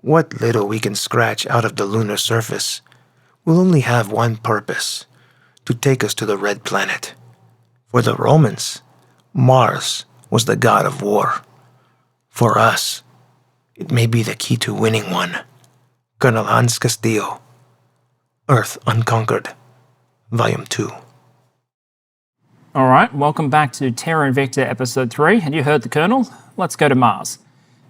What little we can scratch out of the lunar surface will only have one purpose: to take us to the Red Planet. For the Romans, Mars was the god of war. For us, it may be the key to winning one. Colonel Hans Castillo, Earth Unconquered, Volume 2. All right, welcome back to Terra Invicta Episode 3, and you heard the Colonel. Let's go to Mars.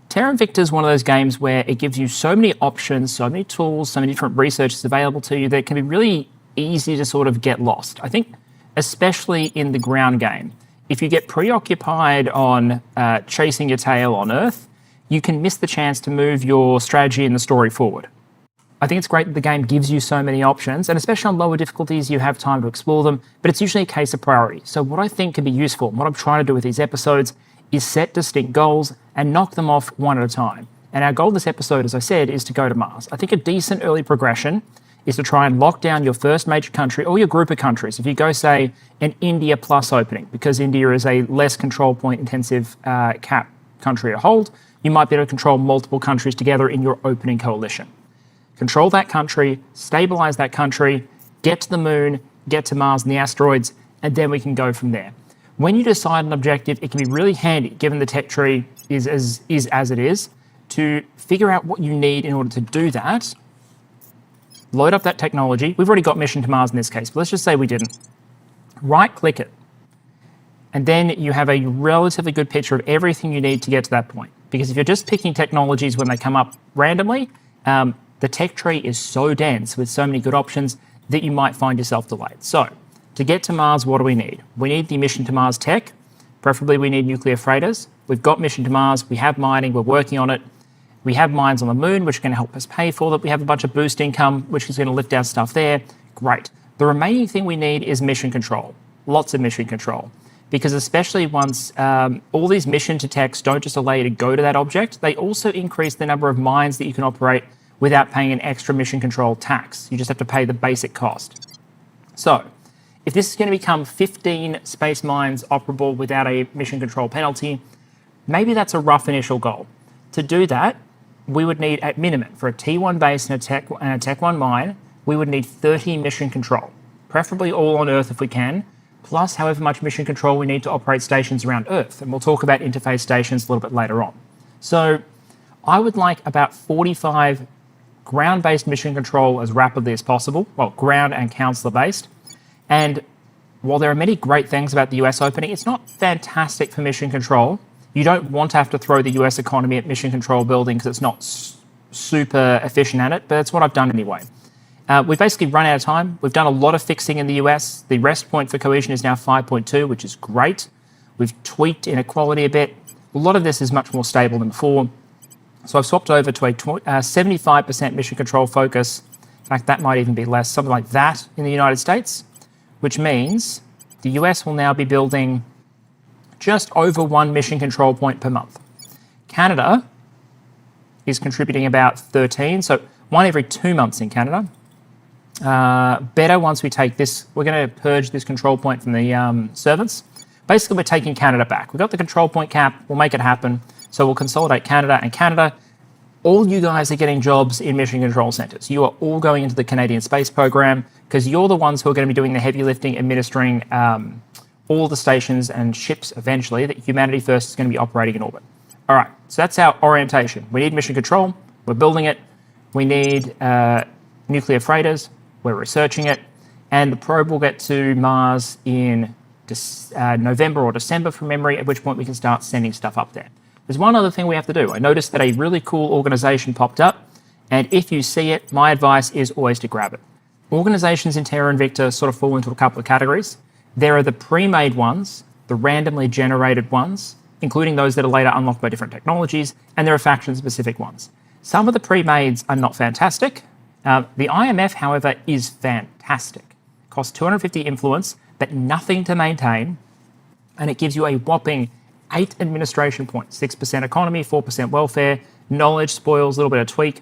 Terra Invicta is one of those games where it gives you so many options, so many tools, so many different researches available to you that it can be really easy to sort of get lost. I think especially in the ground game. If you get preoccupied on chasing your tail on Earth, you can miss the chance to move your strategy and the story forward. I think it's great that the game gives you so many options, and especially on lower difficulties, you have time to explore them, but it's usually a case of priority. So what I think can be useful, and what I'm trying to do with these episodes, is set distinct goals and knock them off one at a time. And our goal this episode, as I said, is to go to Mars. I think a decent early progression is to try and lock down your first major country or your group of countries. If you go, say, an India plus opening, because India is a less control point intensive cap country to hold, you might be able to control multiple countries together in your opening coalition. Control that country, stabilize that country, get to the moon, get to Mars and the asteroids, and then we can go from there. When you decide an objective, it can be really handy, given the tech tree is as it is, to figure out what you need in order to do that. Load up that technology. We've already got mission to Mars in this case, but let's just say we didn't. Right-click it. And then you have a relatively good picture of everything you need to get to that point. Because if you're just picking technologies when they come up randomly, the tech tree is so dense with so many good options that you might find yourself delayed. So, to get to Mars, what do we need? We need the mission to Mars tech. Preferably, we need nuclear freighters. We've got mission to Mars. We have mining. We're working on it. We have mines on the moon, which are going to help us pay for that. We have a bunch of boost income, which is going to lift our stuff there. Great. The remaining thing we need is mission control. Lots of mission control. Because especially once all these mission to techs don't just allow you to go to that object, they also increase the number of mines that you can operate without paying an extra mission control tax. You just have to pay the basic cost. So, if this is going to become 15 space mines operable without a mission control penalty, maybe that's a rough initial goal. To do that, we would need, at minimum, for a T1 base and a Tech 1 mine, we would need 30 mission control, preferably all on Earth if we can, plus however much mission control we need to operate stations around Earth. And we'll talk about interface stations a little bit later on. So I would like about 45 ground-based mission control as rapidly as possible, well, ground and counselor-based. And while there are many great things about the US opening, it's not fantastic for mission control. You don't want to have to throw the US economy at mission control building because it's not super efficient at it, but that's what I've done anyway. We've basically run out of time. We've done a lot of fixing in the US. The rest point for cohesion is now 5.2, which is great. We've tweaked inequality a bit. A lot of this is much more stable than before. So I've swapped over to a 75% mission control focus. In fact, that might even be less, something like that in the United States, which means the US will now be building just over 1 mission control point per month. Canada is contributing about 13, so 1 every 2 months in Canada. Better once we take this, we're going to purge this control point from the servants. Basically, we're taking Canada back. We've got the control point cap, we'll make it happen. So we'll consolidate Canada, and Canada, all you guys are getting jobs in mission control centers. You are all going into the Canadian space program because you're the ones who are going to be doing the heavy lifting, administering all the stations and ships eventually that Humanity First is going to be operating in orbit. All right, so that's our orientation. We need mission control. We're building it. We need nuclear freighters. We're researching it. And the probe will get to Mars in November or December from memory, at which point we can start sending stuff up there. There's one other thing we have to do. I noticed that a really cool organization popped up, and if you see it, my advice is always to grab it. Organizations in Terra Invicta sort of fall into a couple of categories. There are the pre-made ones, the randomly generated ones, including those that are later unlocked by different technologies, and there are faction-specific ones. Some of the pre-mades are not fantastic. The IMF, however, is fantastic. It costs 250 influence, but nothing to maintain, and it gives you a whopping 8 administration points, 6% economy, 4% welfare, knowledge, spoils, a little bit of tweak,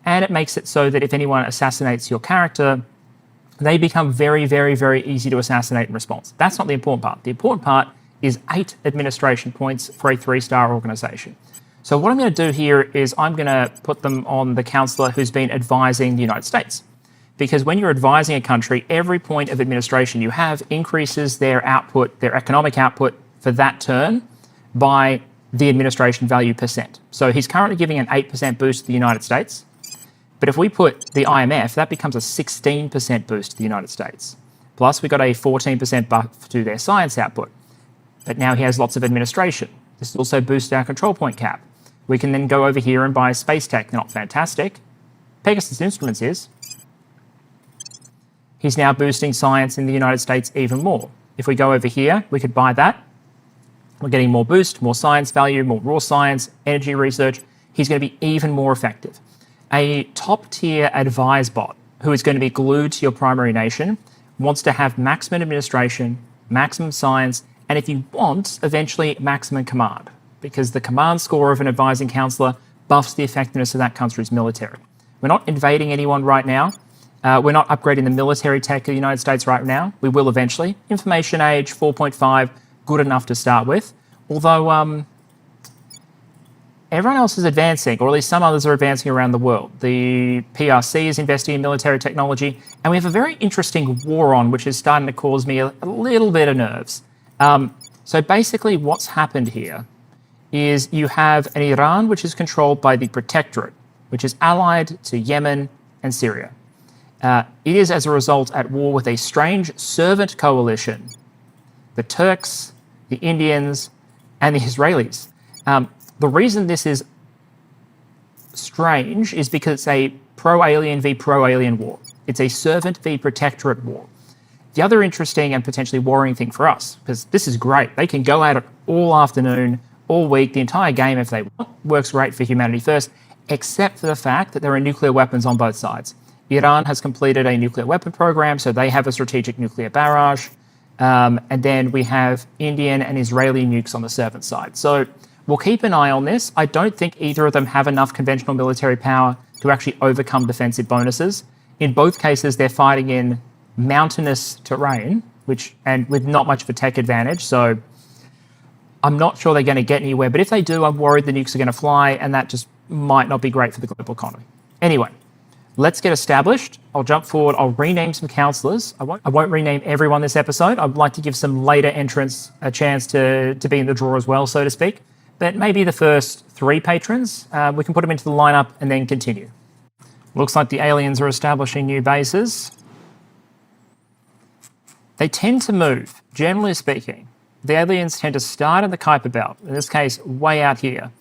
and it makes it so that if anyone assassinates your character, they become very, very, very easy to assassinate in response. That's not the important part. The important part is 8 administration points for a 3-star organization. So what I'm going to do here is I'm going to put them on the councillor who's been advising the United States. Because when you're advising a country, every point of administration you have increases their output, their economic output for that turn by the administration value percent. So he's currently giving an 8% boost to the United States. But if we put the IMF, that becomes a 16% boost to the United States. Plus, we got a 14% buff to their science output. But now he has lots of administration. This also boosts our control point cap. We can then go over here and buy space tech. They're not fantastic. Pegasus Instruments is. He's now boosting science in the United States even more. If we go over here, we could buy that. We're getting more boost, more science value, more raw science, energy research. He's going to be even more effective. A top-tier advise bot who is going to be glued to your primary nation wants to have maximum administration, maximum science, and if you want, eventually maximum command, because the command score of an advising councillor buffs the effectiveness of that country's military. We're not invading anyone right now. We're not upgrading the military tech of the United States right now. We will eventually. Information age 4.5, good enough to start with. Although everyone else is advancing, or at least some others are advancing around the world. The PRC is investing in military technology, and we have a very interesting war on, which is starting to cause me a little bit of nerves. So basically what's happened here is you have an Iran which is controlled by the Protectorate, which is allied to Yemen and Syria. It is, as a result, at war with a strange servant coalition, the Turks, the Indians, and the Israelis. The reason this is strange is because it's a pro-alien v pro-alien war. It's a servant v protectorate war. The other interesting and potentially worrying thing for us, because this is great, they can go at it all afternoon, all week, the entire game if they want, works great for humanity first, except for the fact that there are nuclear weapons on both sides. Iran has completed a nuclear weapon program, so they have a strategic nuclear barrage. And then we have Indian and Israeli nukes on the servant side. So we'll keep an eye on this. I don't think either of them have enough conventional military power to actually overcome defensive bonuses. In both cases, they're fighting in mountainous terrain, and with not much of a tech advantage. So I'm not sure they're going to get anywhere. But if they do, I'm worried the nukes are going to fly, and that just might not be great for the global economy. Anyway, let's get established. I'll jump forward. I'll rename some councillors. I won't rename everyone this episode. I'd like to give some later entrants a chance to be in the draw as well, so to speak. But maybe the first 3 patrons, we can put them into the lineup and then continue. Looks like the aliens are establishing new bases. They tend to move, generally speaking. The aliens tend to start in the Kuiper Belt, in this case, way out here,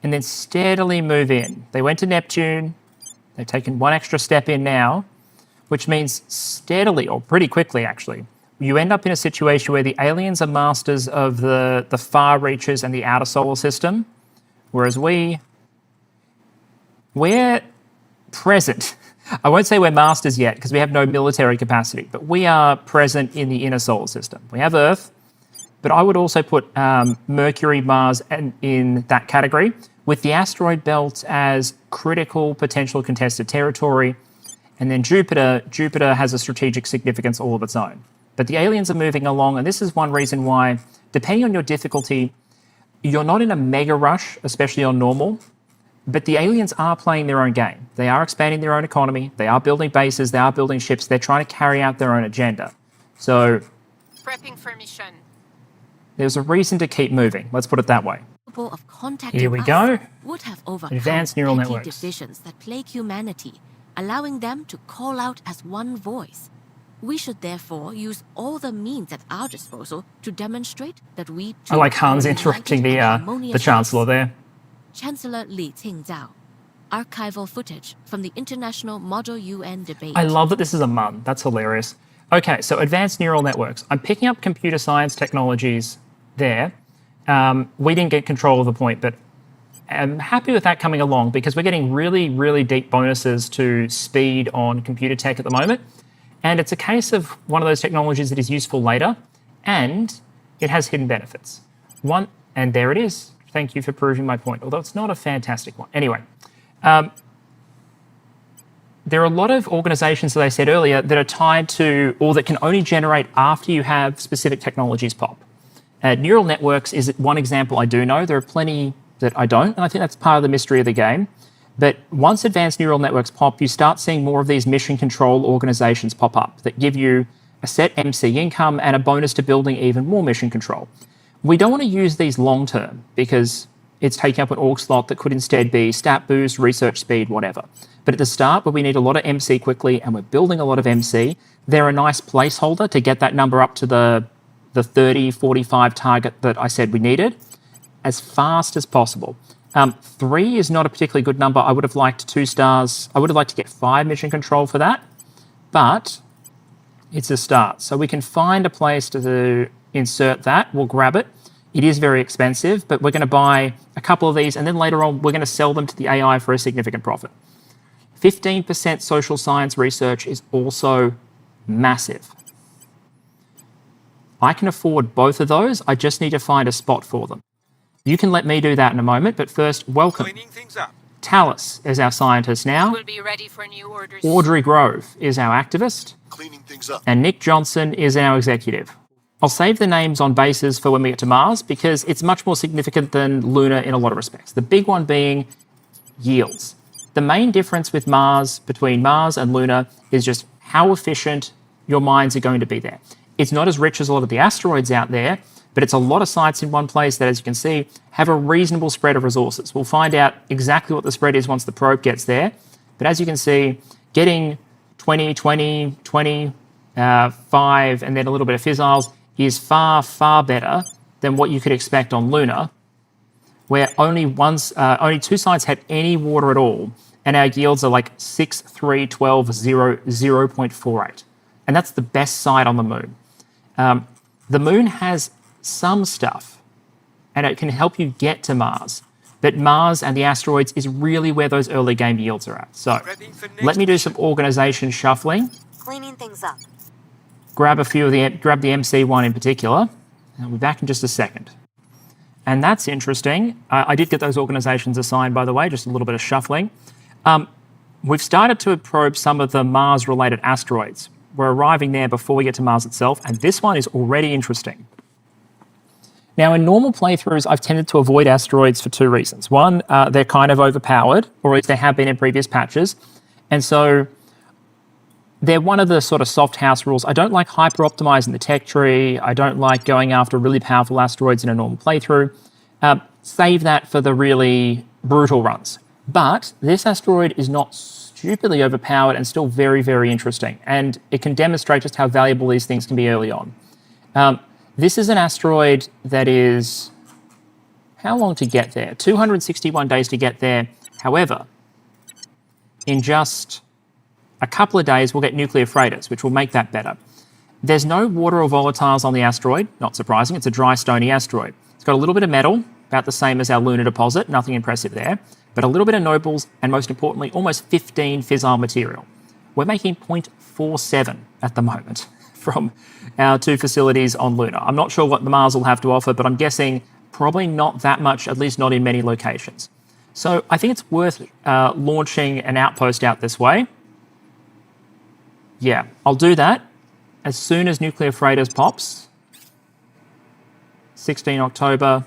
and then steadily move in. They went to Neptune. They've taken one extra step in now, which means steadily, or pretty quickly actually, you end up in a situation where the aliens are masters of the far reaches and the outer solar system, whereas we're present. I won't say we're masters yet because we have no military capacity, but we are present in the inner solar system. We have Earth, but I would also put Mercury, Mars in that category, with the asteroid belt as critical potential contested territory. And then Jupiter has a strategic significance all of its own. But the aliens are moving along, and this is one reason why, depending on your difficulty, you're not in a mega rush, especially on normal, but the aliens are playing their own game. They are expanding their own economy, they are building bases, they are building ships, they're trying to carry out their own agenda. So, prepping for mission. There's a reason to keep moving, let's put it that way. Of Here we go. Would have overcome Advanced neural petty networks. divisions that plague humanity, allowing them to call out as one voice. We should therefore use all the means at our disposal to demonstrate that we too I like Hans are interrupting united and the harmonious Chancellor race. there. Chancellor Li Qingzhao. Archival footage from the International Model UN debate. I love that this is a MUN. That's hilarious. Okay, so advanced neural networks. I'm picking up computer science technologies there. We didn't get control of the point, but I'm happy with that coming along because we're getting really, really deep bonuses to speed on computer tech at the moment. And it's a case of one of those technologies that is useful later, and it has hidden benefits. One, and there it is. Thank you for proving my point, although it's not a fantastic one. Anyway, there are a lot of organizations, as I said earlier, that are tied to, or that can only generate after you have specific technologies pop. Neural networks is one example I do know. There are plenty that I don't, and I think that's part of the mystery of the game. But once advanced neural networks pop, you start seeing more of these mission control organizations pop up that give you a set MC income and a bonus to building even more mission control. We don't want to use these long term because it's taking up an org slot that could instead be stat boost, research speed, whatever. But at the start, where we need a lot of MC quickly and we're building a lot of MC, they're a nice placeholder to get that number up to the 30, 45 target that I said we needed as fast as possible. 3 is not a particularly good number. I would have liked 2 stars. I would have liked to get 5 mission control for that, but it's a start. So we can find a place to insert that. We'll grab it. It is very expensive, but we're going to buy a couple of these, and then later on, we're going to sell them to the AI for a significant profit. 15% social science research is also massive. I can afford both of those. I just need to find a spot for them. You can let me do that in a moment, but first, welcome. Cleaning things up. Tallis is our scientist now. We'll be ready for new orders. Audrey Grove is our activist. Cleaning things up. And Nick Johnson is our executive. I'll save the names on bases for when we get to Mars because it's much more significant than Lunar in a lot of respects. The big one being yields. The main difference with Mars, between Mars and Lunar, is just how efficient your mines are going to be there. It's not as rich as a lot of the asteroids out there, but it's a lot of sites in one place that, as you can see, have a reasonable spread of resources. We'll find out exactly what the spread is once the probe gets there. But as you can see, getting 20, 20, 20, 5, and then a little bit of fissiles is far, far better than what you could expect on Lunar, where only 2 sites had any water at all, and our yields are like 6, 3, 12, 0, 0.48. And that's the best site on the moon. The moon has some stuff, and it can help you get to Mars. But Mars and the asteroids is really where those early game yields are at. So let me do some organization shuffling. Cleaning things up. Grab the MC one in particular. I'll be back in just a second. And that's interesting. I did get those organizations assigned, by the way, just a little bit of shuffling. We've started to probe some of the Mars-related asteroids. We're arriving there before we get to Mars itself, and this one is already interesting. Now, in normal playthroughs, I've tended to avoid asteroids for 2 reasons. One, they're kind of overpowered, or at least they have been in previous patches. And so they're one of the sort of soft house rules. I don't like hyper-optimizing the tech tree. I don't like going after really powerful asteroids in a normal playthrough. Save that for the really brutal runs. But this asteroid is not stupidly overpowered and still very, very interesting. And it can demonstrate just how valuable these things can be early on. This is an asteroid that is... how long to get there? 261 days to get there. However, in just a couple of days, we'll get nuclear freighters, which will make that better. There's no water or volatiles on the asteroid. Not surprising. It's a dry, stony asteroid. It's got a little bit of metal, about the same as our lunar deposit. Nothing impressive there. But a little bit of nobles, and most importantly, almost 15 fissile material. We're making 0.47 at the moment from our 2 facilities on Lunar. I'm not sure what the Mars will have to offer, but I'm guessing probably not that much, at least not in many locations. So I think it's worth launching an outpost out this way. Yeah, I'll do that as soon as nuclear freighters pops. 16 October.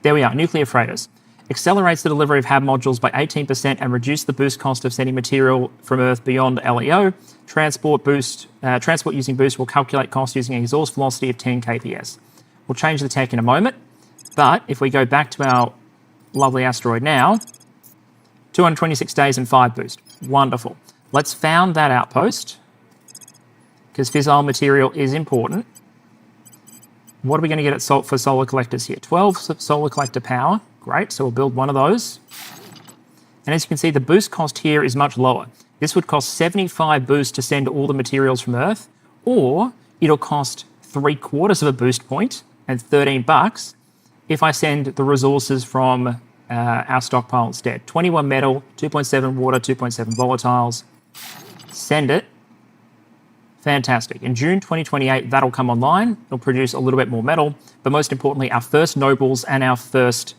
There we are, nuclear freighters. Accelerates the delivery of HAB modules by 18% and reduce the boost cost of sending material from Earth beyond LEO. Transport using boost will calculate cost using an exhaust velocity of 10 kps. We'll change the tech in a moment, but if we go back to our lovely asteroid now, 226 days and 5 boost. Wonderful. Let's found that outpost, because fissile material is important. What are we going to get for solar collectors here? 12 solar collector power. Great, so we'll build one of those. And as you can see, the boost cost here is much lower. This would cost 75 boost to send all the materials from Earth, or it'll cost 3/4 of a boost point and $13 if I send the resources from our stockpile instead. 21 metal, 2.7 water, 2.7 volatiles. Send it. Fantastic. In June 2028, that'll come online. It'll produce a little bit more metal, but most importantly, our first nobles and our first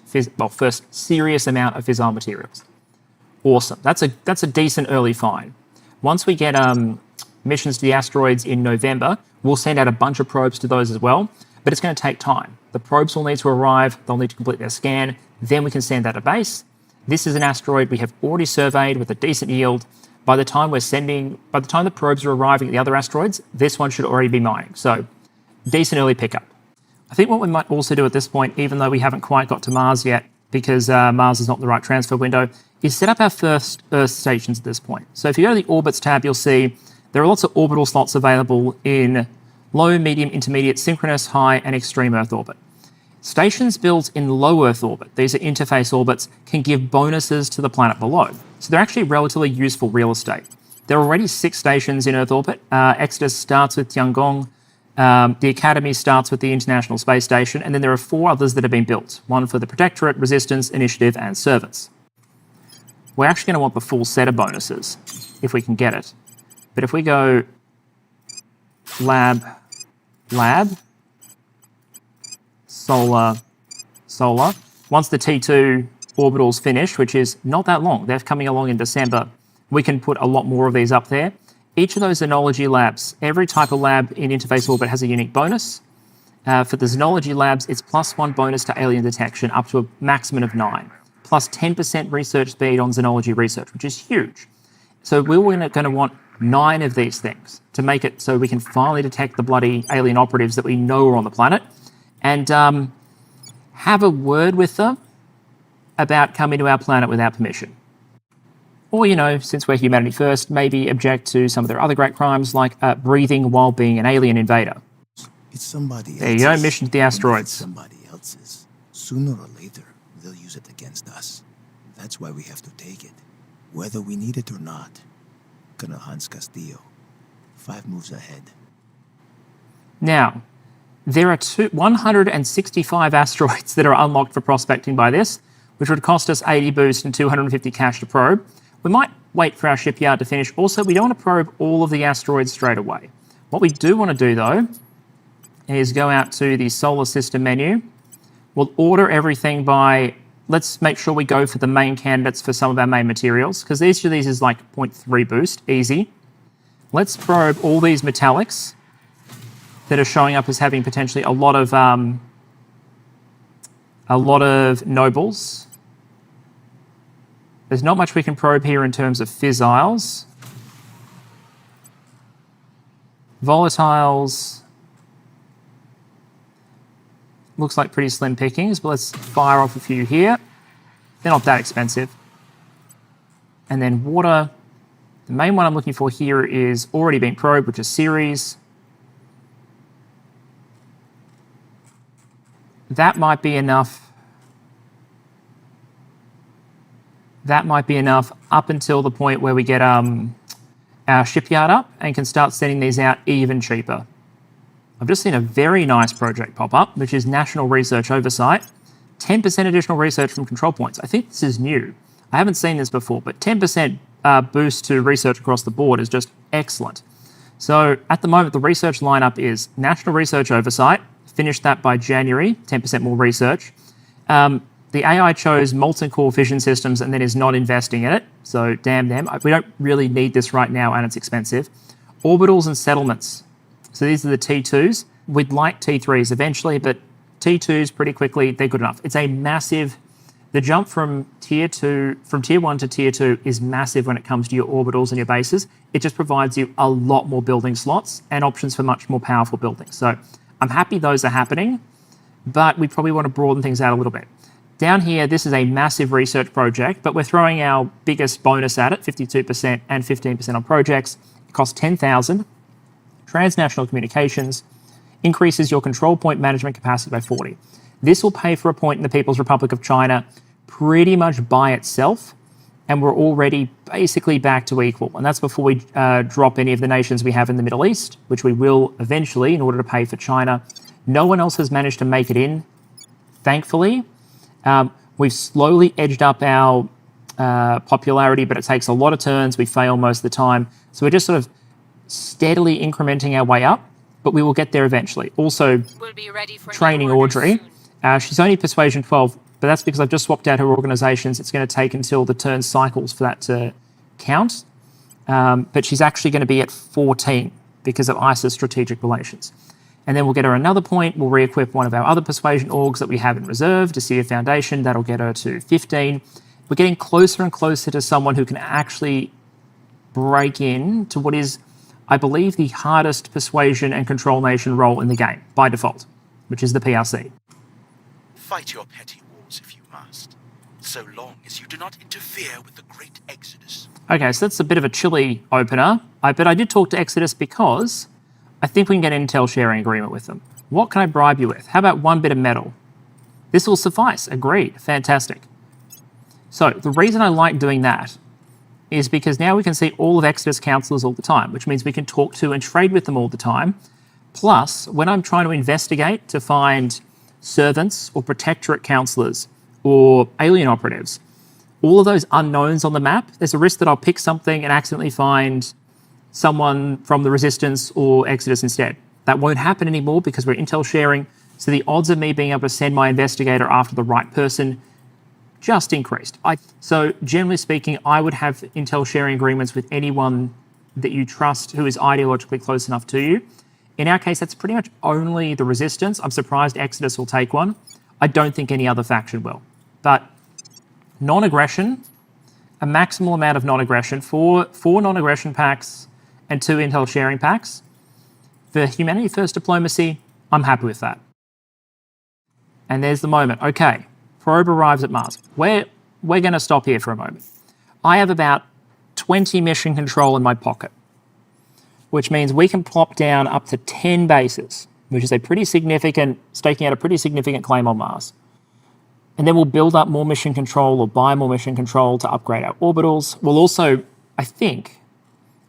serious amount of fissile materials. Awesome. That's a decent early find. Once we get missions to the asteroids in November, we'll send out a bunch of probes to those as well. but it's going to take time. The probes will need to arrive, they'll need to complete their scan, then we can send that to base. This is an asteroid we have already surveyed with a decent yield. By the time the probes are arriving at the other asteroids, this one should already be mining. So, decent early pickup. I think what we might also do at this point, even though we haven't quite got to Mars yet, because Mars is not the right transfer window, is set up our first Earth stations at this point. So if you go to the Orbits tab, you'll see there are lots of orbital slots available in low, medium, intermediate, synchronous, high, and extreme Earth orbit. Stations built in low Earth orbit, these are interface orbits, can give bonuses to the planet below. So they're actually relatively useful real estate. There are already 6 stations in Earth orbit. Exodus starts with Tiangong. The Academy starts with the International Space Station, and then there are 4 others that have been built, one for the Protectorate, Resistance, Initiative, and Servants. We're actually going to want the full set of bonuses, if we can get it. But if we go Lab, Solar, once the T2 orbital's finished, which is not that long, they're coming along in December, we can put a lot more of these up there. Each of those xenology labs, every type of lab in interface orbit has a unique bonus. For the xenology labs, it's +1 bonus to alien detection up to a maximum of 9, plus 10% research speed on xenology research, which is huge. So we're going to want 9 of these things to make it so we can finally detect the bloody alien operatives that we know are on the planet, and have a word with them about coming to our planet without permission. Or, since we're humanity first, maybe object to some of their other great crimes, like breathing while being an alien invader. It's somebody else's. There you go, mission to the asteroids. It's somebody else's. Sooner or later, they'll use it against us. That's why we have to take it, whether we need it or not. Colonel Hans Castillo, 5 moves ahead. Now, there are 165 asteroids that are unlocked for prospecting by this, which would cost us 80 boost and 250 cash to probe. We might wait for our shipyard to finish. Also, we don't want to probe all of the asteroids straight away. What we do want to do, though, is go out to the solar system menu. We'll order everything by, let's make sure we go for the main candidates for some of our main materials, because each of these is like 0.3 boost, easy. Let's probe all these metallics that are showing up as having potentially a lot of nobles. There's not much we can probe here in terms of fissiles. Volatiles. Looks like pretty slim pickings, but let's fire off a few here. They're not that expensive. And then water. The main one I'm looking for here is already been probed, which is Ceres. That might be enough. That might be enough up until the point where we get our shipyard up and can start sending these out even cheaper. I've just seen a very nice project pop up, which is National Research Oversight. 10% additional research from control points. I think this is new. I haven't seen this before, but 10% boost to research across the board is just excellent. So at the moment, the research lineup is National Research Oversight. Finished that by January, 10% more research. The AI chose molten core fission systems and then is not investing in it. So damn them. We don't really need this right now and it's expensive. Orbitals and settlements. So these are the T2s. We'd like T3s eventually, but T2s pretty quickly, they're good enough. It's a massive, the jump from tier 1 to tier 2 is massive when it comes to your orbitals and your bases. It just provides you a lot more building slots and options for much more powerful buildings. So I'm happy those are happening, but we probably want to broaden things out a little bit. Down here, this is a massive research project, but we're throwing our biggest bonus at it, 52% and 15% on projects. It costs 10,000. Transnational communications increases your control point management capacity by 40. This will pay for a point in the People's Republic of China pretty much by itself, and we're already basically back to equal. And that's before we drop any of the nations we have in the Middle East, which we will eventually in order to pay for China. No one else has managed to make it in, thankfully. We've slowly edged up our popularity, but it takes a lot of turns. We fail most of the time. So we're just sort of steadily incrementing our way up, but we will get there eventually. Also, We'll be ready for training new orders Audrey. soon. She's only Persuasion 12, but that's because I've just swapped out her organizations. It's going to take until the turn cycles for that to count. But she's actually going to be at 14 because of ISIS strategic relations. And then we'll get her another point. We'll re-equip one of our other persuasion orgs that we have in reserve to see a foundation. That'll get her to 15. We're getting closer and closer to someone who can actually break in to what is, I believe, the hardest persuasion and control nation role in the game by default, which is the PRC. Fight your petty wars if you must, so long as you do not interfere with the great exodus. Okay, so that's a bit of a chilly opener. But I did talk to Exodus because I think we can get an intel sharing agreement with them. What can I bribe you with? How about 1 bit of metal? This will suffice. Agreed. Fantastic. So the reason I like doing that is because now we can see all of Exodus counselors all the time, which means we can talk to and trade with them all the time. Plus, when I'm trying to investigate to find servants or protectorate counselors or alien operatives, all of those unknowns on the map, there's a risk that I'll pick something and accidentally find someone from the Resistance or Exodus instead. That won't happen anymore because we're intel sharing, so the odds of me being able to send my investigator after the right person just increased. So generally speaking, I would have intel sharing agreements with anyone that you trust who is ideologically close enough to you. In our case, that's pretty much only the Resistance. I'm surprised Exodus will take one. I don't think any other faction will. But non-aggression, a maximal amount of non-aggression, four non-aggression packs and 2 intel sharing packs. For Humanity First Diplomacy, I'm happy with that. And there's the moment. Okay, probe arrives at Mars. We're going to stop here for a moment. I have about 20 mission control in my pocket, which means we can plop down up to 10 bases, which is a pretty significant, staking out a pretty significant claim on Mars. And then we'll build up more mission control or buy more mission control to upgrade our orbitals. We'll also, I think,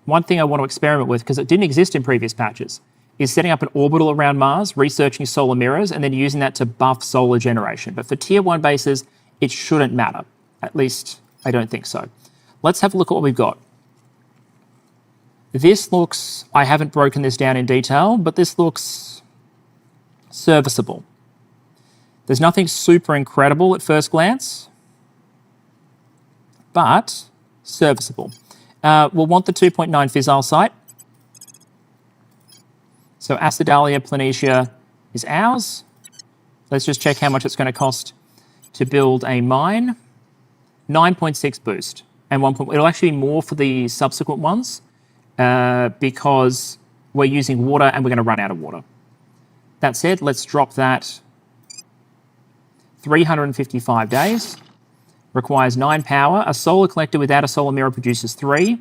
one thing I want to experiment with, because it didn't exist in previous patches, is setting up an orbital around Mars, researching solar mirrors, and then using that to buff solar generation. But for tier 1 bases, it shouldn't matter. At least, I don't think so. Let's have a look at what we've got. This looks, I haven't broken this down in detail, but this looks serviceable. There's nothing super incredible at first glance, but serviceable. We'll want the 2.9 fissile site. So Acidalia Planitia is ours. Let's just check how much it's going to cost to build a mine. 9.6 boost. And it'll actually be more for the subsequent ones because we're using water and we're going to run out of water. That said, let's drop that. 355 days. Requires 9 power. A solar collector without a solar mirror produces 3.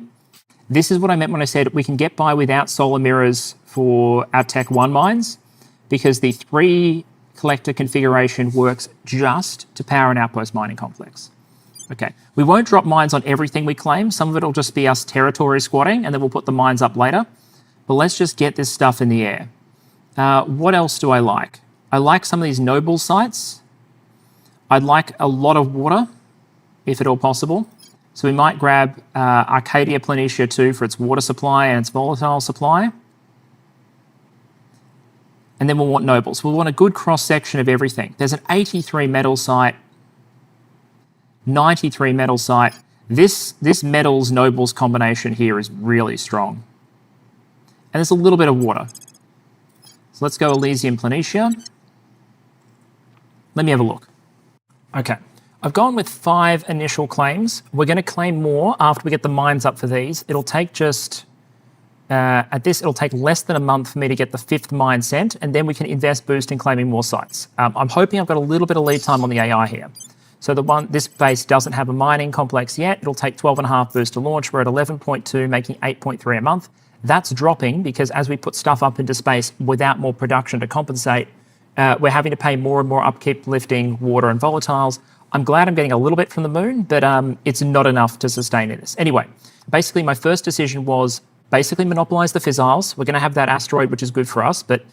This is what I meant when I said we can get by without solar mirrors for our Tech 1 mines, because the 3 collector configuration works just to power an outpost mining complex. Okay, we won't drop mines on everything we claim. Some of it will just be us territory squatting, and then we'll put the mines up later. But let's just get this stuff in the air. What else do I like? I like some of these noble sites. I'd like a lot of water, if at all possible. So we might grab Arcadia Planitia too for its water supply and its volatile supply. And then we'll want nobles. We'll want a good cross-section of everything. There's an 83 metal site, 93 metal site. This metals nobles combination here is really strong. And there's a little bit of water. So let's go Elysium Planitia. Let me have a look. Okay, I've gone with 5 initial claims. We're going to claim more after we get the mines up for these. It'll take just, it'll take less than a month for me to get the 5th mine sent, and then we can invest boost in claiming more sites. I'm hoping I've got a little bit of lead time on the AI here. So this base doesn't have a mining complex yet. It'll take 12.5 boost to launch. We're at 11.2, making 8.3 a month. That's dropping because as we put stuff up into space without more production to compensate, we're having to pay more and more upkeep, lifting, water, and volatiles. I'm glad I'm getting a little bit from the moon, but it's not enough to sustain this. Anyway, basically my first decision was basically monopolize the fissiles. We're going to have that asteroid, which is good for us, but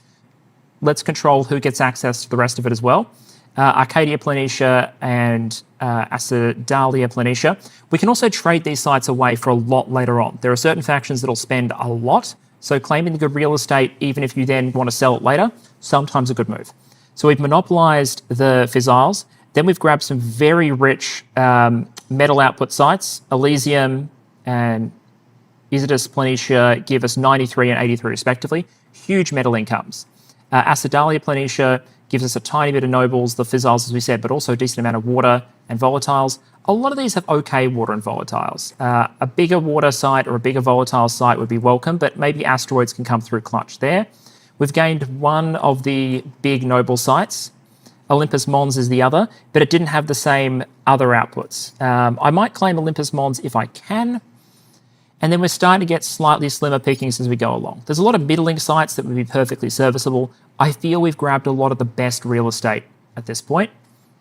let's control who gets access to the rest of it as well. Arcadia Planitia and Acidalia Planitia. We can also trade these sites away for a lot later on. There are certain factions that'll spend a lot, so claiming the good real estate, even if you then want to sell it later, sometimes a good move. So we've monopolized the fissiles. Then we've grabbed some very rich metal output sites. Elysium and Isidus Planitia give us 93 and 83 respectively. Huge metal incomes. Acidalia planitia gives us a tiny bit of nobles, the fissiles, as we said, but also a decent amount of water and volatiles. A lot of these have okay water and volatiles. A bigger water site or a bigger volatile site would be welcome, but maybe asteroids can come through clutch there. We've gained one of the big noble sites. Olympus Mons is the other, but it didn't have the same other outputs. I might claim Olympus Mons if I can, and then we're starting to get slightly slimmer pickings as we go along. There's a lot of middling sites that would be perfectly serviceable. I feel we've grabbed a lot of the best real estate at this point.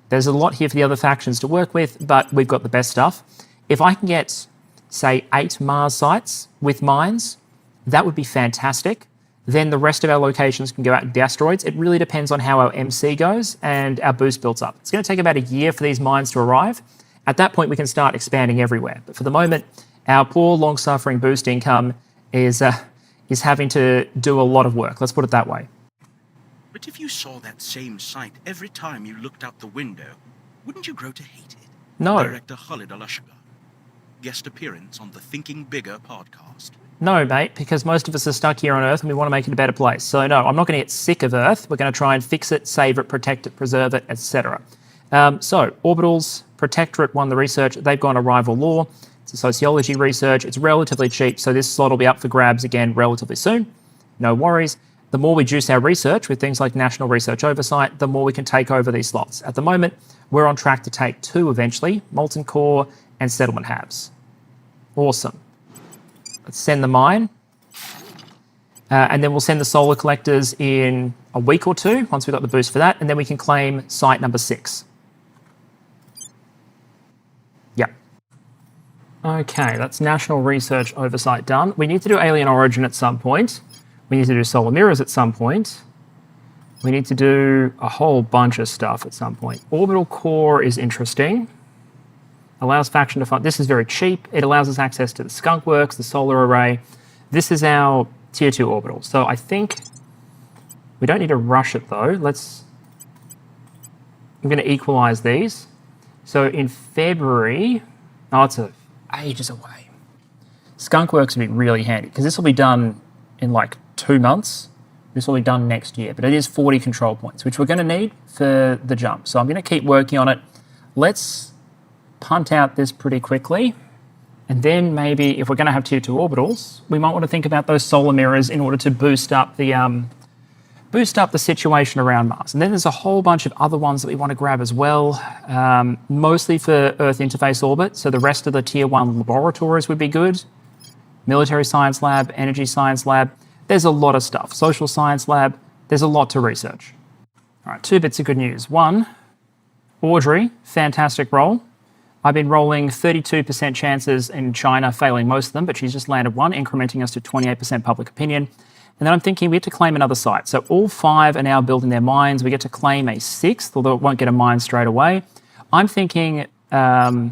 There's a lot here for the other factions to work with, but we've got the best stuff. If I can get, say, 8 Mars sites with mines, that would be fantastic. Then the rest of our locations can go out into the asteroids. It really depends on how our MC goes and our boost builds up. It's going to take about a year for these mines to arrive. At that point, we can start expanding everywhere. But for the moment, our poor, long-suffering boost income is having to do a lot of work. Let's put it that way. But if you saw that same sight every time you looked out the window, wouldn't you grow to hate it? No. Director Khalid Al-Ashgar. Guest appearance on the Thinking Bigger podcast. No, mate, because most of us are stuck here on Earth and we want to make it a better place. So no, I'm not going to get sick of Earth. We're going to try and fix it, save it, protect it, preserve it, etc. So orbitals, Protectorate won the research. They've gone to rival law. It's a sociology research. It's relatively cheap, so this slot will be up for grabs again relatively soon. No worries. The more we juice our research with things like National Research Oversight, the more we can take over these slots. At the moment, we're on track to take 2 eventually, Molten Core and Settlement Halves. Awesome. Let's send the mine. And then we'll send the solar collectors in a week or 2, once we've got the boost for that, and then we can claim site number 6. Yeah. Okay, that's National Research Oversight done. We need to do Alien Origin at some point. We need to do solar mirrors at some point. We need to do a whole bunch of stuff at some point. Orbital core is interesting. Allows faction to fund. This is very cheap. It allows us access to the skunk works, the solar array. This is our tier 2 orbital. So I think we don't need to rush it though. I'm going to equalize these. So in February, it's ages away. Skunk works would be really handy because this will be done in like 2 months. This will be done next year, but it is 40 control points, which we're going to need for the jump. So I'm going to keep working on it. Let's punt out this pretty quickly. And then maybe if we're going to have tier 2 orbitals, we might want to think about those solar mirrors in order to boost up the situation around Mars. And then there's a whole bunch of other ones that we want to grab as well, mostly for Earth interface orbit. So the rest of the tier 1 laboratories would be good. Military Science Lab, Energy Science Lab. There's a lot of stuff. Social Science Lab. There's a lot to research. All right, 2 bits of good news. 1, Audrey, fantastic roll. I've been rolling 32% chances in China, failing most of them, but she's just landed 1, incrementing us to 28% public opinion. And then I'm thinking we get to claim another site. So all 5 are now building their mines. We get to claim a 6th, although it won't get a mine straight away. I'm thinking Tharsis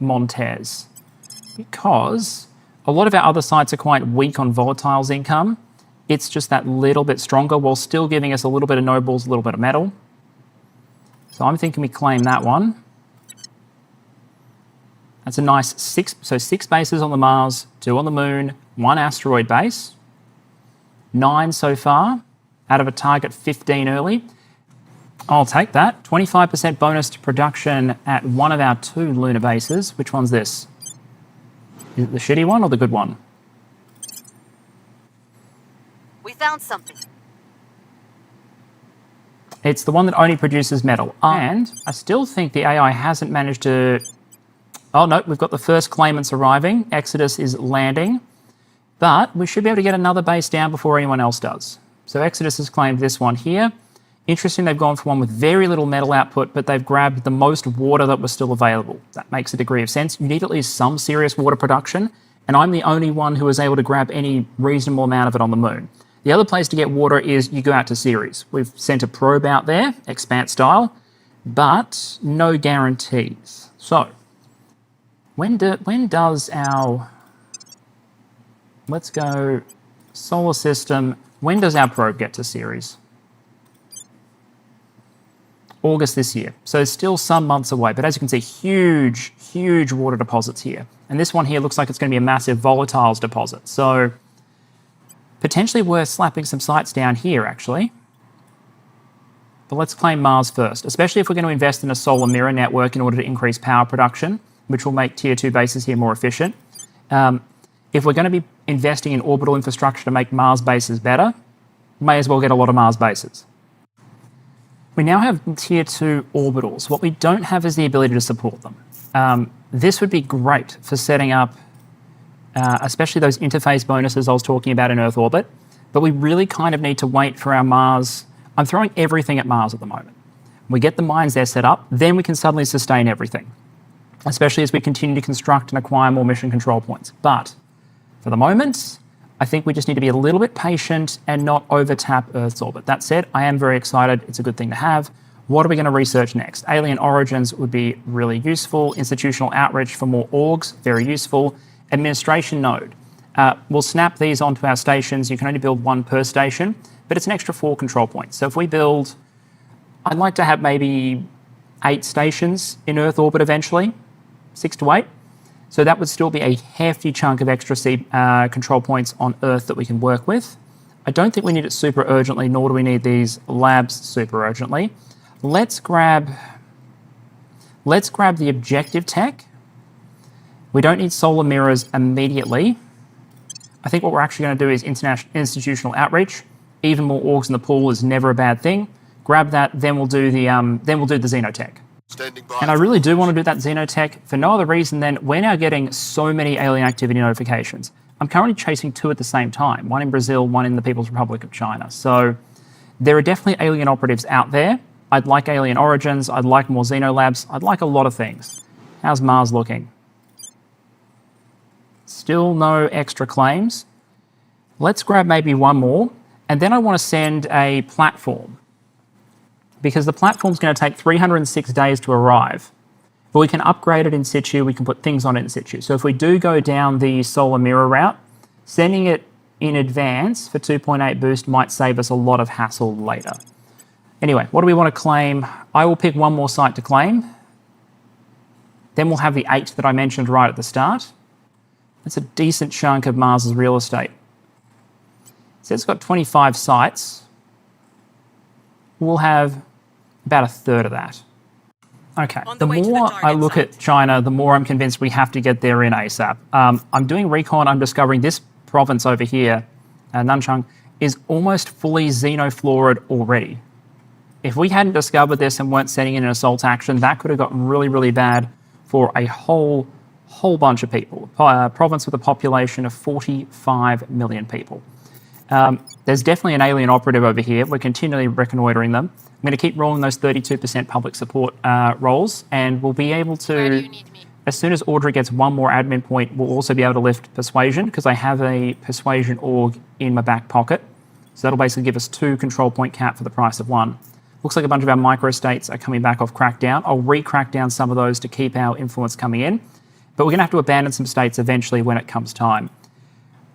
Montez, because a lot of our other sites are quite weak on volatiles income. It's just that little bit stronger while still giving us a little bit of nobles, a little bit of metal. So I'm thinking we claim that one. That's a nice 6, so 6 bases on the Mars, 2 on the Moon, 1 asteroid base. 9 so far, out of a target 15 early. I'll take that. 25% bonus to production at one of our 2 lunar bases. Which one's this? Is it the shitty one or the good one? We found something. It's the one that only produces metal. And I still think the AI hasn't managed to... Oh, no, we've got the first claimants arriving. Exodus is landing. But we should be able to get another base down before anyone else does. So Exodus has claimed this one here. Interesting, they've gone for one with very little metal output, but they've grabbed the most water that was still available. That makes a degree of sense. You need at least some serious water production, and I'm the only one who was able to grab any reasonable amount of it on the Moon. The other place to get water is you go out to Ceres. We've sent a probe out there, Expanse style, but no guarantees. So, when does our... Let's go solar system. When does our probe get to Ceres? August this year. So still some months away, but as you can see, huge, huge water deposits here. And this one here looks like it's going to be a massive volatiles deposit. So Potentially worth slapping some sites down here, actually. But let's claim Mars first, especially if we're going to invest in a solar mirror network in order to increase power production, which will make Tier 2 bases here more efficient. If we're going to be investing in orbital infrastructure to make Mars bases better, may as well get a lot of Mars bases. We now have Tier 2 orbitals. What we don't have is the ability to support them. This would be great for setting up, especially those interface bonuses I was talking about in Earth orbit, but we really kind of need to wait for our Mars. I'm throwing everything at Mars at the moment. We get the mines there set up, then we can suddenly sustain everything, especially as we continue to construct and acquire more mission control points. But for the moment, I think we just need to be a little bit patient and not over-tap Earth's orbit. That said, I am very excited. It's a good thing to have. What are we going to research next? Alien origins would be really useful. Institutional outreach for more orgs, very useful. Administration node. We'll snap these onto our stations. You can only build one per station, but it's an extra 4 control points. So if we build, I'd like to have maybe 8 stations in Earth orbit eventually, 6 to 8. So that would still be a hefty chunk of extra control points on Earth that we can work with. I don't think we need it super urgently, nor do we need these labs super urgently. Let's grab the objective tech. We don't need solar mirrors immediately. I think what we're actually going to do is institutional outreach. Even more orgs in the pool is never a bad thing. Grab that, then we'll do the xenotech. Standing by. And I really do want to do that xenotech for no other reason than we're now getting so many alien activity notifications. I'm currently chasing 2 at the same time, one in Brazil, one in the People's Republic of China. So there are definitely alien operatives out there. I'd like alien origins. I'd like more xenolabs. I'd like a lot of things. How's Mars looking? Still no extra claims. Let's grab maybe one more. And then I want to send a platform, because the platform's going to take 306 days to arrive. But we can upgrade it in situ. We can put things on it in situ. So if we do go down the solar mirror route, sending it in advance for 2.8 boost might save us a lot of hassle later. Anyway, what do we want to claim? I will pick one more site to claim. Then we'll have the 8 that I mentioned right at the start. That's a decent chunk of Mars's real estate. So it's got 25 sites. We'll have about a third of that. Okay, the more I look at China, the more I'm convinced we have to get there in ASAP. I'm doing recon, I'm discovering this province over here, Nanchang, is almost fully xenoflorid already. If we hadn't discovered this and weren't setting in an assault action, that could have gotten really, really bad for a whole bunch of people. A province with a population of 45 million people. There's definitely an alien operative over here. We're continually reconnoitering them. I'm going to keep rolling those 32% public support rolls, and we'll be able Where do to, you need me? as soon as Audrey gets one more admin point, we'll also be able to lift persuasion, because I have a persuasion org in my back pocket. So that'll basically give us 2 control point cap for the price of 1. Looks like a bunch of our microstates are coming back off crackdown. I'll re-crack down some of those to keep our influence coming in, but we're going to have to abandon some states eventually when it comes time.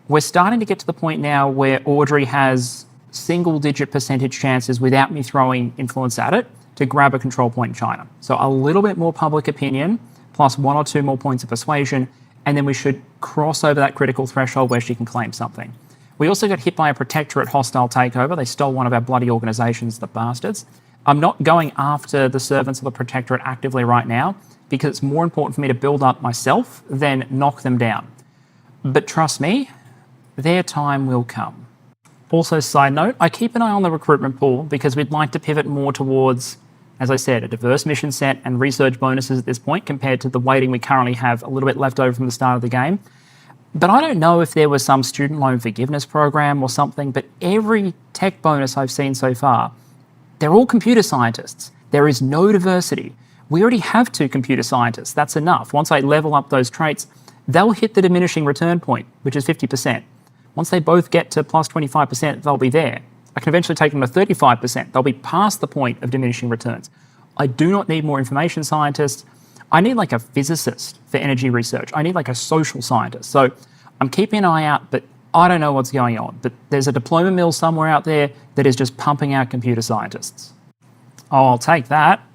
We're starting to get to the point now where Audrey has single-digit percentage chances without me throwing influence at it to grab a control point in China. So a little bit more public opinion, plus 1 or 2 more points of persuasion, and then we should cross over that critical threshold where she can claim something. We also got hit by a protectorate hostile takeover. They stole one of our bloody organizations, the bastards. I'm not going after the servants of the protectorate actively right now, because it's more important for me to build up myself than knock them down. But trust me, their time will come. Also, side note, I keep an eye on the recruitment pool because we'd like to pivot more towards, as I said, a diverse mission set and research bonuses at this point compared to the weighting we currently have a little bit left over from the start of the game. But I don't know if there was some student loan forgiveness program or something, but every tech bonus I've seen so far, they're all computer scientists. There is no diversity. We already have 2 computer scientists. That's enough. Once I level up those traits, they'll hit the diminishing return point, which is 50%. Once they both get to plus 25%, they'll be there. I can eventually take them to 35%. They'll be past the point of diminishing returns. I do not need more information scientists. I need like a physicist for energy research. I need like a social scientist. So I'm keeping an eye out, but I don't know what's going on. But there's a diploma mill somewhere out there that is just pumping out computer scientists. Oh, I'll take that.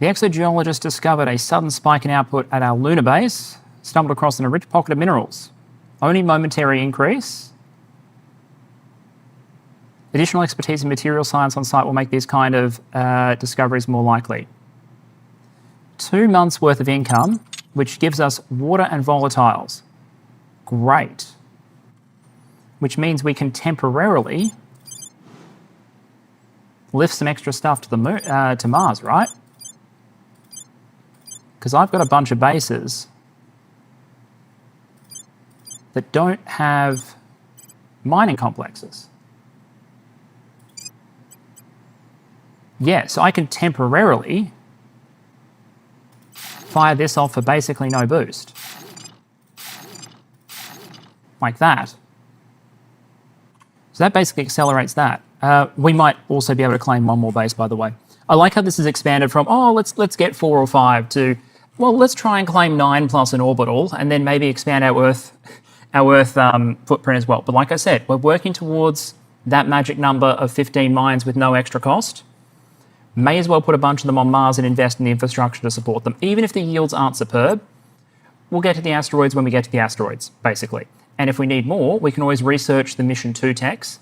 The exogeologist discovered a sudden spike in output at our lunar base, stumbled across in a rich pocket of minerals. Only momentary increase. Additional expertise in material science on site will make these kind of discoveries more likely. 2 months worth of income, which gives us water and volatiles. Great. Which means we can temporarily lift some extra stuff to the moon, to Mars, right? Because I've got a bunch of bases that don't have mining complexes. Yeah, so I can temporarily fire this off for basically no boost. Like that. So that basically accelerates that. We might also be able to claim one more base, by the way. I like how this is expanded from, oh, let's get 4 or 5 to, well, let's try and claim 9 plus an orbital and then maybe expand our Earth footprint as well. But like I said, we're working towards that magic number of 15 mines with no extra cost. May as well put a bunch of them on Mars and invest in the infrastructure to support them. Even if the yields aren't superb, we'll get to the asteroids when we get to the asteroids, basically. And if we need more, we can always research the Mission 2 techs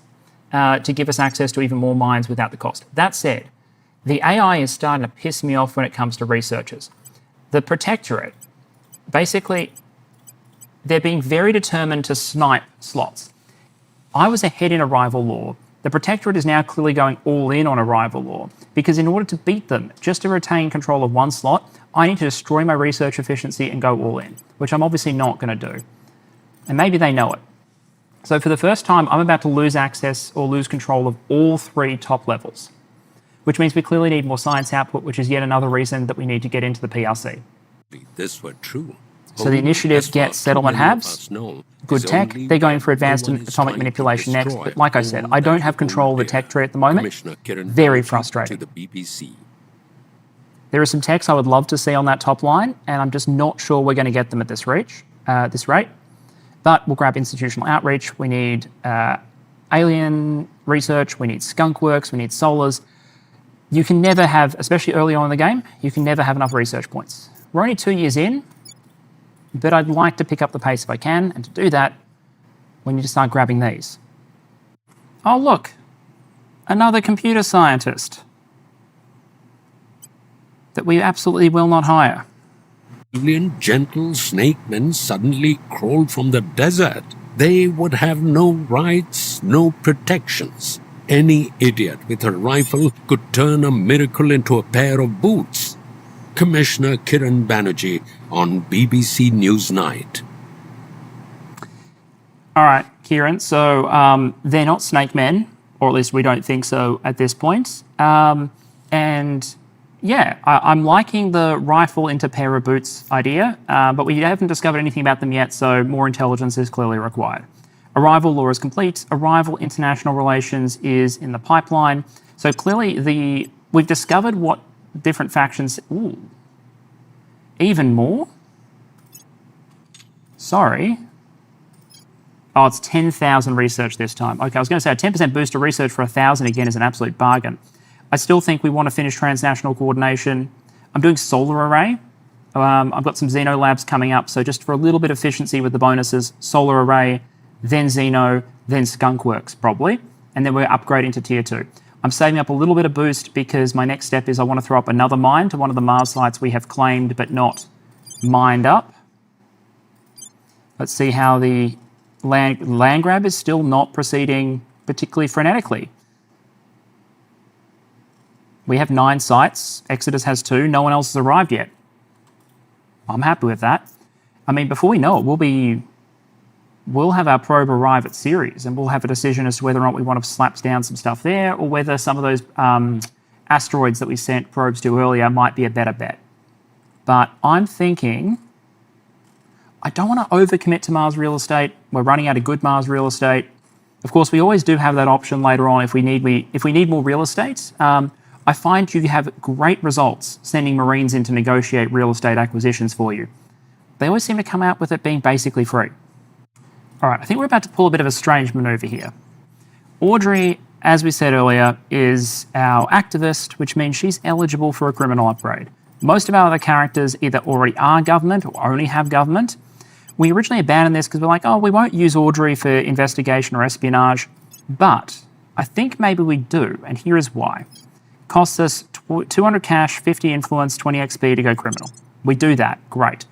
to give us access to even more mines without the cost. That said, the AI is starting to piss me off when it comes to researchers. The Protectorate, basically, they're being very determined to snipe slots. I was ahead in arrival law. The Protectorate is now clearly going all in on arrival law because in order to beat them, just to retain control of one slot, I need to destroy my research efficiency and go all in, which I'm obviously not going to do. And maybe they know it. So for the first time, I'm about to lose access or lose control of all 3 top levels, which means we clearly need more science output, which is yet another reason that we need to get into the PRC. This were true. So the initiative gets settlement habs, good tech. They're going for advanced atomic manipulation next. But like I said, I don't have control of the tech tree at the moment. Very frustrating. There are some techs I would love to see on that top line, and I'm just not sure we're going to get them at this rate. But we'll grab institutional outreach. We need alien research. We need skunk works. We need solars. You can never have, especially early on in the game, you can never have enough research points. We're only 2 years in, but I'd like to pick up the pace if I can, and to do that, we need to start grabbing these. Oh, look, another computer scientist that we absolutely will not hire. Brilliant, gentle snake men suddenly crawled from the desert. They would have no rights, no protections. Any idiot with a rifle could turn a miracle into a pair of boots. Commissioner Kiran Banerjee on BBC Newsnight. All right, Kieran, so they're not snake men, or at least we don't think so at this point. And yeah, I'm liking the rifle into pair of boots idea, but we haven't discovered anything about them yet, so more intelligence is clearly required. Arrival law is complete. Arrival international relations is in the pipeline. So clearly we've discovered what different factions... Ooh. Even more? Sorry. Oh, it's 10,000 research this time. Okay, I was going to say a 10% boost to research for 1,000 again is an absolute bargain. I still think we want to finish transnational coordination. I'm doing solar array. I've got some Xeno labs coming up, so just for a little bit of efficiency with the bonuses, solar array, then Xeno, then Skunkworks probably, and then we're upgrading to tier 2. I'm saving up a little bit of boost because my next step is I want to throw up another mine to one of the Mars sites we have claimed but not mined up. Let's see how the land grab is still not proceeding particularly frenetically. We have 9 sites. Exodus has 2. No one else has arrived yet. I'm happy with that. I mean, before we know it, we'll have our probe arrive at Ceres, and we'll have a decision as to whether or not we want to slap down some stuff there, or whether some of those asteroids that we sent probes to earlier might be a better bet. But I'm thinking I don't want to overcommit to Mars real estate. We're running out of good Mars real estate. Of course, we always do have that option later on if we need more real estate. I find you have great results sending Marines in to negotiate real estate acquisitions for you. They always seem to come out with it being basically free. All right, I think we're about to pull a bit of a strange maneuver here. Audrey, as we said earlier, is our activist, which means she's eligible for a criminal upgrade. Most of our other characters either already are government or only have government. We originally abandoned this because we're like, oh, we won't use Audrey for investigation or espionage, but I think maybe we do, and here is why. Costs us 200 cash, 50 influence, 20 XP to go criminal. We do that, great.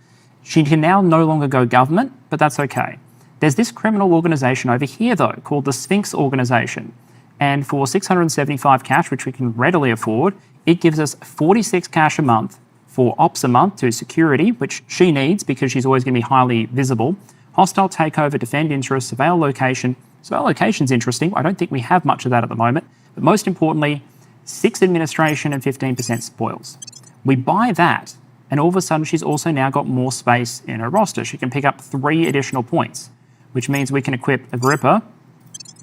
She can now no longer go government, but that's okay. There's this criminal organisation over here, though, called the Sphinx Organisation. And for 675 cash, which we can readily afford, it gives us 46 cash a month for ops a month to security, which she needs because she's always going to be highly visible. Hostile takeover, defend interest, surveil location. Surveil location's interesting. I don't think we have much of that at the moment. But most importantly, 6 administration and 15% spoils. We buy that, and all of a sudden she's also now got more space in her roster. She can pick up 3 additional points, which means we can equip Agrippa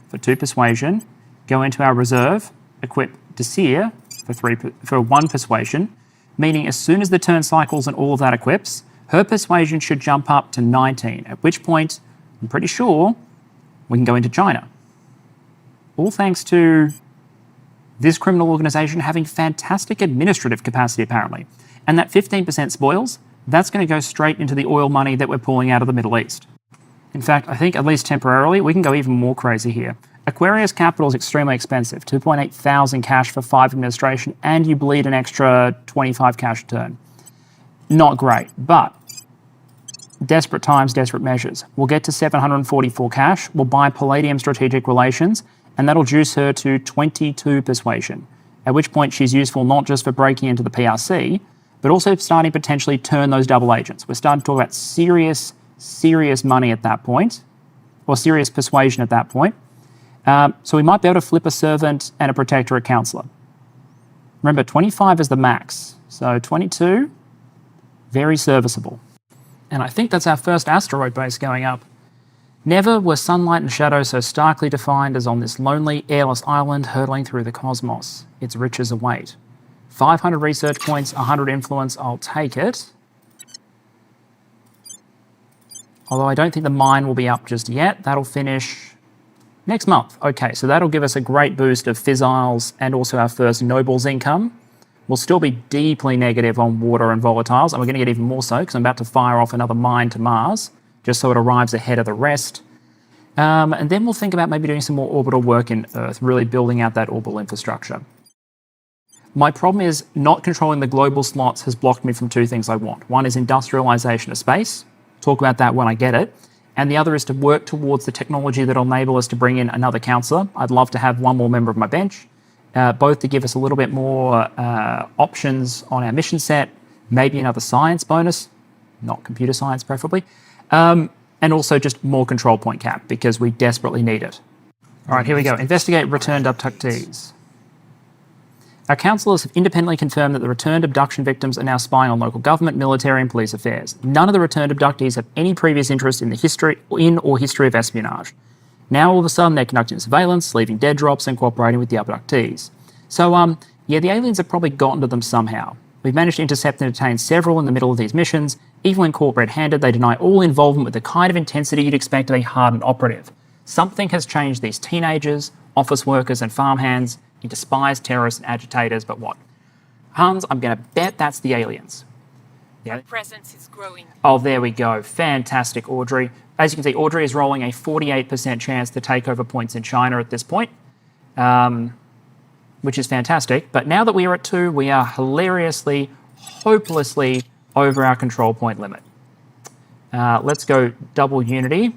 for 2 persuasion, go into our reserve, equip Desir for 1 persuasion, meaning as soon as the turn cycles and all of that equips, her persuasion should jump up to 19, at which point I'm pretty sure we can go into China. All thanks to this criminal organisation having fantastic administrative capacity, apparently. And that 15% spoils, that's going to go straight into the oil money that we're pulling out of the Middle East. In fact, I think, at least temporarily, we can go even more crazy here. Aquarius capital is extremely expensive, 2.8 thousand cash for 5 administration, and you bleed an extra 25 cash a turn. Not great, but desperate times, desperate measures. We'll get to 744 cash, we'll buy Palladium Strategic Relations, and that'll juice her to 22 persuasion, at which point she's useful not just for breaking into the PRC, but also starting to potentially turn those double agents. We're starting to talk about serious money at that point, or serious persuasion at that point. So we might be able to flip a servant and a protectorate counselor. Remember, 25 is the max, so 22, very serviceable. And I think that's our first asteroid base going up. Never were sunlight and shadow so starkly defined as on this lonely, airless island hurtling through the cosmos. Its riches await. 500 research points, 100 influence, I'll take it. Although I don't think the mine will be up just yet. That'll finish next month. Okay, so that'll give us a great boost of fissiles and also our first nobles income. We'll still be deeply negative on water and volatiles, and we're going to get even more so because I'm about to fire off another mine to Mars, just so it arrives ahead of the rest. And then we'll think about maybe doing some more orbital work in Earth, really building out that orbital infrastructure. My problem is not controlling the global slots has blocked me from 2 things I want. One is industrialization of space. Talk about that when I get it. And the other is to work towards the technology that will enable us to bring in another counsellor. I'd love to have 1 more member of my bench, both to give us a little bit more options on our mission set, maybe another science bonus, not computer science preferably, and also just more control point cap because we desperately need it. All right, here we go. Investigate returned abductees. Our counsellors have independently confirmed that the returned abduction victims are now spying on local government, military and police affairs. None of the returned abductees have any previous interest in the history of espionage. Now all of a sudden they're conducting surveillance, leaving dead drops and cooperating with the abductees. So yeah, the aliens have probably gotten to them somehow. We've managed to intercept and detain several in the middle of these missions. Even when caught red-handed, they deny all involvement with the kind of intensity you'd expect of a hardened operative. Something has changed these teenagers, office workers and farmhands into spies, terrorists and agitators, but what? Hans, I'm going to bet that's the aliens. Yeah. Our presence is growing. Oh, there we go. Fantastic, Audrey. As you can see, Audrey is rolling a 48% chance to take over points in China at this point, which is fantastic. But now that we are at 2, we are hilariously, hopelessly over our control point limit. Let's go double Unity.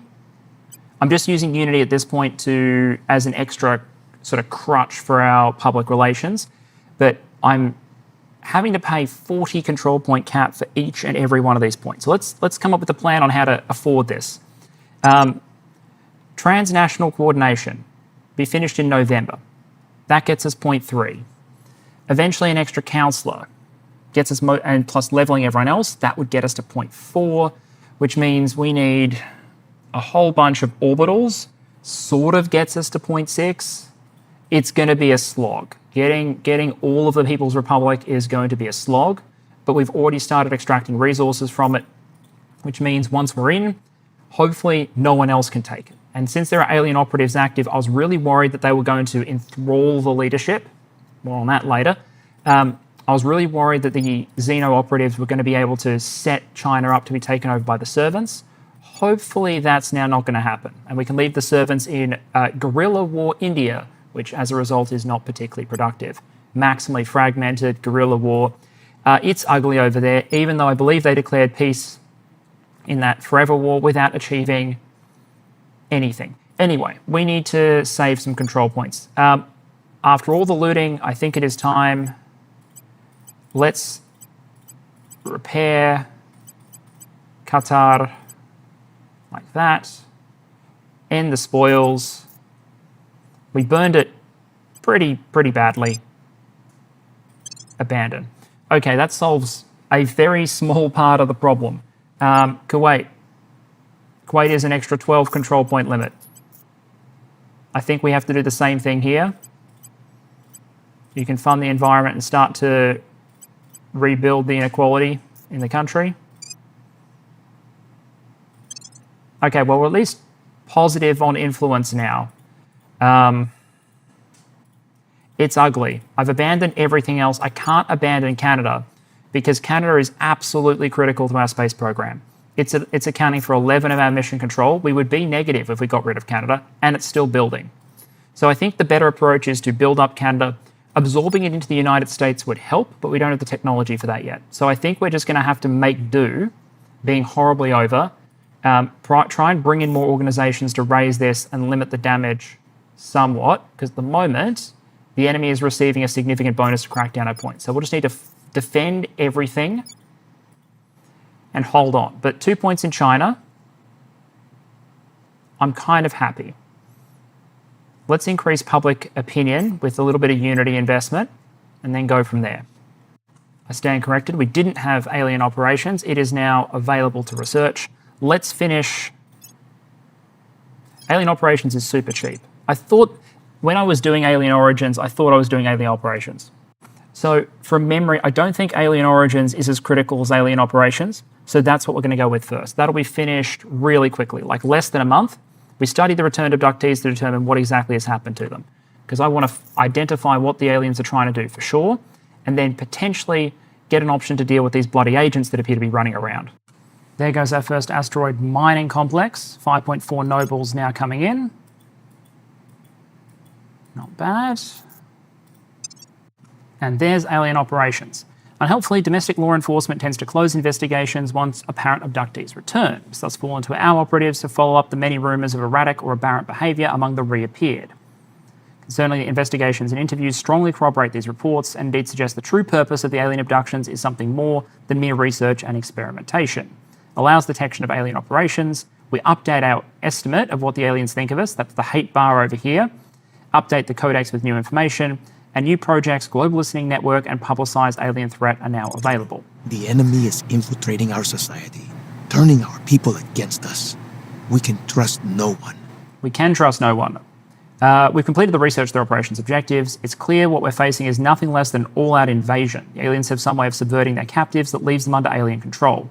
I'm just using Unity at this point as an extra sort of crutch for our public relations, but I'm having to pay 40 control point cap for each and every one of these points. So let's come up with a plan on how to afford this. Transnational coordination, be finished in November. That gets us 0.3. Eventually an extra counsellor gets us, and plus levelling everyone else, that would get us to 0.4, which means we need a whole bunch of orbitals, sort of gets us to 0.6. It's going to be a slog. Getting all of the People's Republic is going to be a slog, but we've already started extracting resources from it, which means once we're in, hopefully no one else can take it. And since there are alien operatives active, I was really worried that they were going to enthrall the leadership. More on that later. I was really worried that the Xeno operatives were going to be able to set China up to be taken over by the servants. Hopefully that's now not going to happen. And we can leave the servants in guerrilla war India which as a result is not particularly productive. Maximally fragmented, guerrilla war. It's ugly over there, even though I believe they declared peace in that forever war without achieving anything. Anyway, we need to save some control points. After all the looting, I think it is time. Let's repair Qatar like that. End the spoils. We burned it pretty badly. Abandon. Okay, that solves a very small part of the problem. Kuwait. Kuwait is an extra 12 control point limit. I think we have to do the same thing here. You can fund the environment and start to rebuild the inequality in the country. Okay, well, we're at least positive on influence now. It's ugly. I've abandoned everything else. I can't abandon Canada because Canada is absolutely critical to our space program. It's accounting for 11 of our mission control. We would be negative if we got rid of Canada, and it's still building. So I think the better approach is to build up Canada. Absorbing it into the United States would help, but we don't have the technology for that yet. So I think we're just going to have to make do, being horribly over, try and bring in more organizations to raise this and limit the damage somewhat, because at the moment, the enemy is receiving a significant bonus to crack down our points. So we'll just need to defend everything and hold on. But 2 points in China, I'm kind of happy. Let's increase public opinion with a little bit of unity investment and then go from there. I stand corrected. We didn't have alien operations. It is now available to research. Let's finish. Alien operations is super cheap. I thought when I was doing alien origins, I thought I was doing alien operations. So from memory, I don't think alien origins is as critical as alien operations. So that's what we're going to go with first. That'll be finished really quickly, like less than a month. We study the returned abductees to determine what exactly has happened to them, because I want to identify what the aliens are trying to do for sure, and then potentially get an option to deal with these bloody agents that appear to be running around. There goes our first asteroid mining complex. 5.4 nobles now coming in. Not bad. And there's alien operations. Unhelpfully, domestic law enforcement tends to close investigations once apparent abductees return. This thus fall into our operatives to follow up the many rumours of erratic or aberrant behaviour among the reappeared. Concerningly, investigations and interviews strongly corroborate these reports and indeed suggest the true purpose of the alien abductions is something more than mere research and experimentation. Allows detection of alien operations. We update our estimate of what the aliens think of us. That's the hate bar over here. Update the codex with new information. And new projects, global listening network, and publicised alien threat are now available. The enemy is infiltrating our society, turning our people against us. We can trust no one. We can trust no one. We've completed the research of their operations objectives. It's clear what we're facing is nothing less than all-out invasion. The aliens have some way of subverting their captives that leaves them under alien control.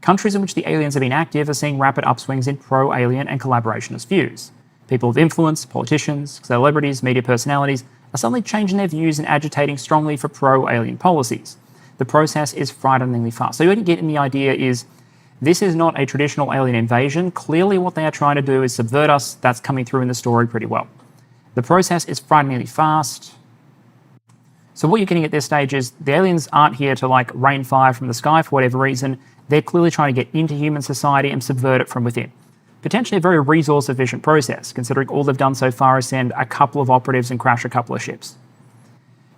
Countries in which the aliens have been active are seeing rapid upswings in pro-alien and collaborationist views. People of influence, politicians, celebrities, media personalities, are suddenly changing their views and agitating strongly for pro-alien policies. The process is frighteningly fast. So what you get in the idea is this is not a traditional alien invasion. Clearly what they are trying to do is subvert us. That's coming through in the story pretty well. The process is frighteningly fast. So what you're getting at this stage is the aliens aren't here to like rain fire from the sky for whatever reason. They're clearly trying to get into human society and subvert it from within. Potentially a very resource-efficient process, considering all they've done so far is send a couple of operatives and crash a couple of ships.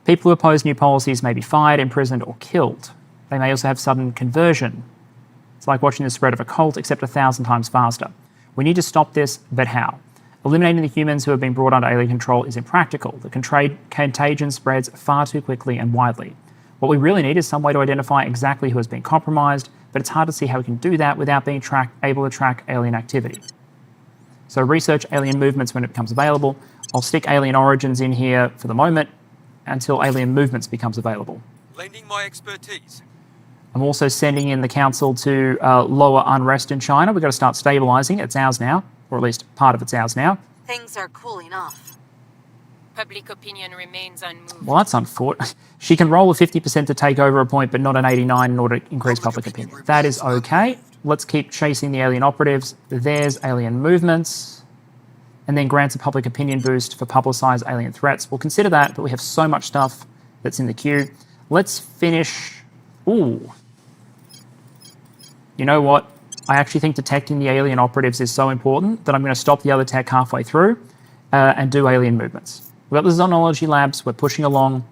People who oppose new policies may be fired, imprisoned, or killed. They may also have sudden conversion. It's like watching the spread of a cult, except 1,000 times faster. We need to stop this, but how? Eliminating the humans who have been brought under alien control is impractical. The contagion spreads far too quickly and widely. What we really need is some way to identify exactly who has been compromised, but it's hard to see how we can do that without being able to track alien activity. So research alien movements when it becomes available. I'll stick alien origins in here for the moment until alien movements becomes available. Lending my expertise. I'm also sending in the council to lower unrest in China. We've got to start stabilising. It's ours now, or at least part of it's ours now. Things are cooling off. Public opinion remains unmoved. Well, that's unfortunate. She can roll a 50% to take over a point, but not an 89 in order to increase public opinion. That is okay. Let's keep chasing the alien operatives. There's alien movements. and then grants a public opinion boost for publicised alien threats. We'll consider that, but we have so much stuff that's in the queue. Let's finish... Ooh. You know what? I actually think detecting the alien operatives is so important that I'm going to stop the other tech halfway through and do alien movements. We've got the Zonology Labs. We're pushing along.